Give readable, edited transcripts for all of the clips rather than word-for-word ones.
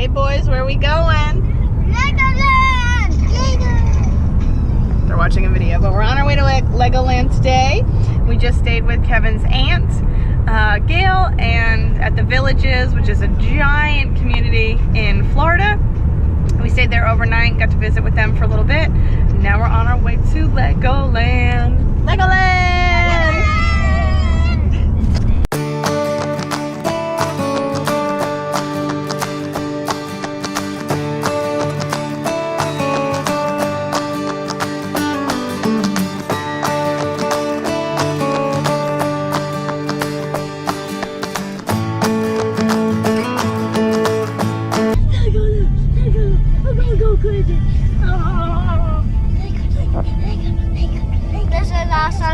Hey boys, where are we going? Legoland! Lego! They're watching a video, but we're on our way to Legoland today. We just stayed with Kevin's aunt, Gail, and at the Villages, which is a giant community in Florida. We stayed there overnight, got to visit with them for a little bit. Now we're on our way to Legoland. Legoland!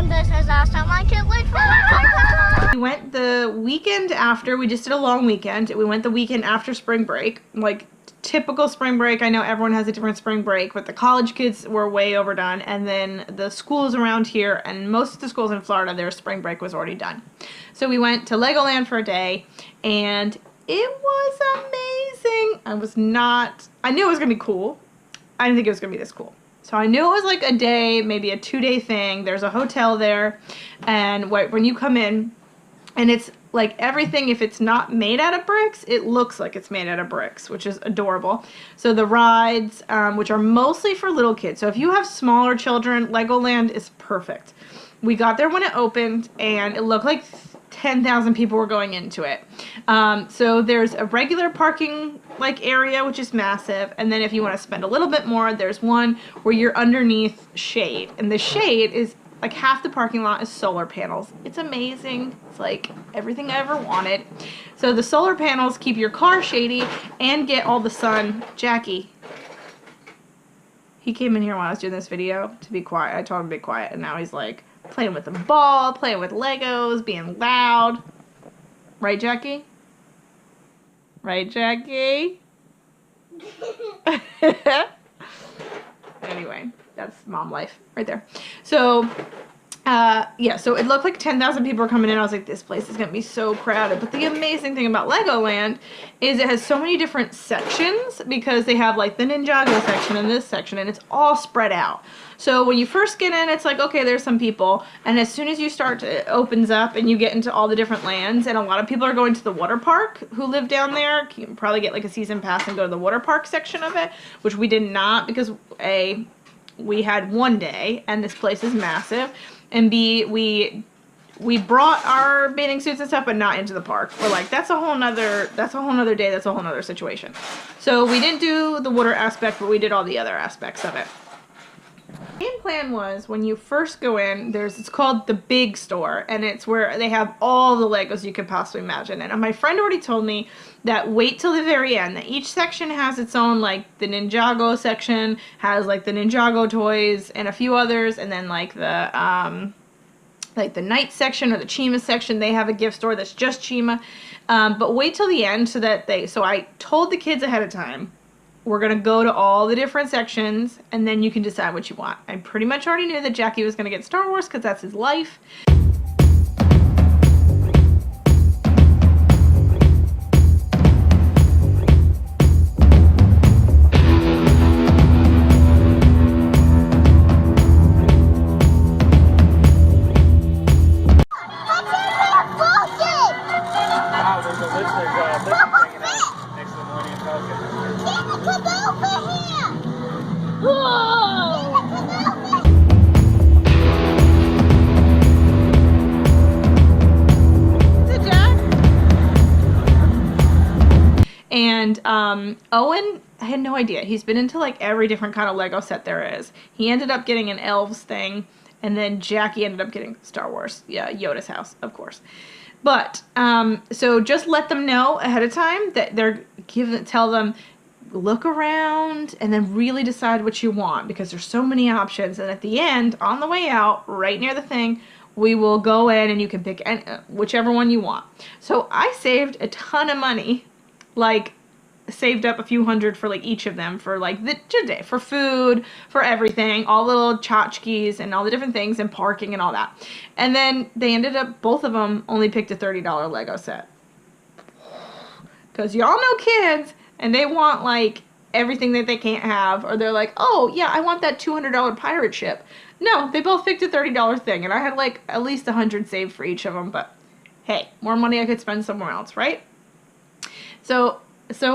This is awesome. I can't wait for it. We went the weekend after. We just did a long weekend. We went the weekend after spring break, like typical spring break. I know everyone has a different spring break, but the college kids were way overdone, and then the schools around here and most of the schools in Florida, their spring break was already done. So we went to Legoland for a day, and it was amazing. I knew it was gonna be cool. I didn't think it was gonna be this cool. So I knew it was like a day, maybe a 2-day thing. There's a hotel there, and when you come in, and it's like everything, if it's not made out of bricks, it looks like it's made out of bricks, which is adorable. So the rides, which are mostly for little kids. So if you have smaller children, Legoland is perfect. We got there when it opened, and it looked like 10,000 people were going into it. So there's a regular parking area, which is massive, and then if you want to spend a little bit more, there's one where you're underneath shade, and the shade is like half the parking lot is solar panels. It's amazing. It's like everything I ever wanted. So the solar panels keep your car shady and get all the sun. Jackie, he came in here while I was doing this video to be quiet. I told him to be quiet, and now he's like playing with the ball, playing with Legos, being loud. Right, Jackie? Right, Jackie? Anyway, that's mom life right there. So, yeah, so it looked like 10,000 people were coming in. I was like, this place is going to be so crowded. But the amazing thing about Legoland is it has so many different sections, because they have like the Ninjago section and this section, and it's all spread out. So when you first get in, it's like, okay, there's some people, and as soon as you start to, it opens up and you get into all the different lands, and a lot of people are going to the water park who live down there. You can probably get like a season pass and go to the water park section of it, which we did not, because A, we had one day, and this place is massive, and B, we brought our bathing suits and stuff, but not into the park. We're like, that's a whole nother day, that's a whole nother situation. So we didn't do the water aspect, but we did all the other aspects of it. The main plan was, when you first go in, it's called the big store, and it's where they have all the Legos you could possibly imagine. And my friend already told me that wait till the very end, that each section has its own, like the Ninjago section has like the Ninjago toys and a few others, and then like the night section or the Chima section, they have a gift store that's just Chima. But wait till the end so I told the kids ahead of time, we're going to go to all the different sections, and then you can decide what you want. I pretty much already knew that Jackie was going to get Star Wars because that's his life. And Owen, I had no idea. He's been into like every different kind of Lego set there is. He ended up getting an Elves thing, and then Jackie ended up getting Star Wars. Yeah, Yoda's house, of course. But, so just let them know ahead of time that tell them, look around and then really decide what you want, because there's so many options. And at the end, on the way out, right near the thing, we will go in and you can pick whichever one you want. So I saved a ton of money, like saved up a few hundred for like each of them for like the day, for food, for everything, all the little tchotchkes and all the different things, and parking and all that. And then they ended up, both of them only picked a $30 Lego set. Because y'all know kids, and they want like everything that they can't have, or they're like, oh yeah, I want that $200 pirate ship. No, they both picked a $30 thing, and I had like at least 100 saved for each of them. But hey, more money I could spend somewhere else, right? So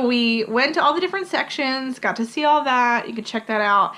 we went to all the different sections, got to see all that. You can check that out.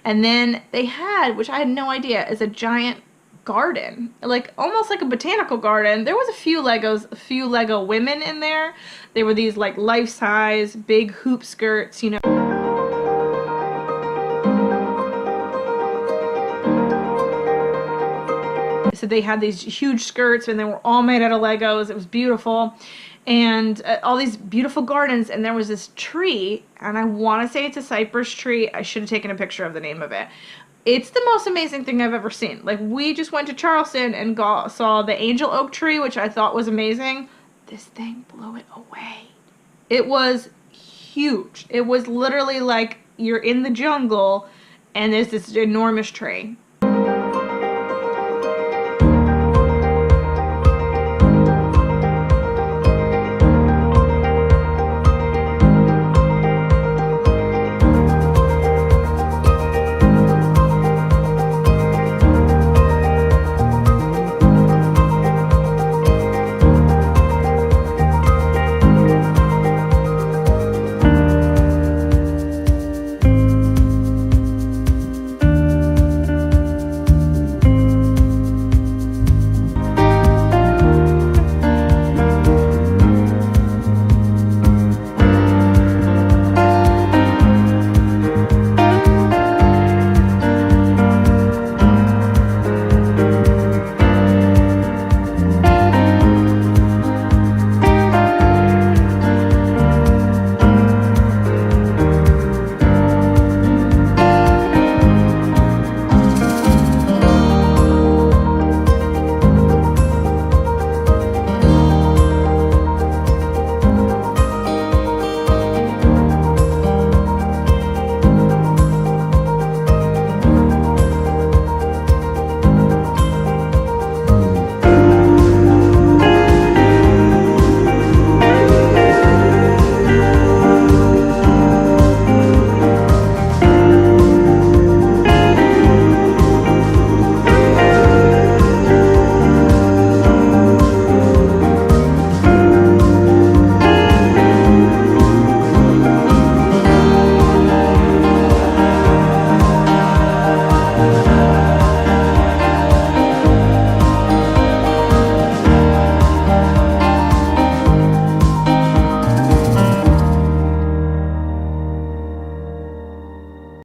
And then they had, which I had no idea, is a giant garden, like almost like a botanical garden. There was a few Lego women in there. They were these like life-size big hoop skirts, you know. So they had these huge skirts, and they were all made out of Legos. It was beautiful. And all these beautiful gardens, and there was this tree, and I want to say it's a cypress tree. I should have taken a picture of the name of it. It's the most amazing thing I've ever seen. Like, we just went to Charleston and saw the angel oak tree, which I thought was amazing. This thing blew it away. It was huge. It was literally like you're in the jungle, and there's this enormous tree.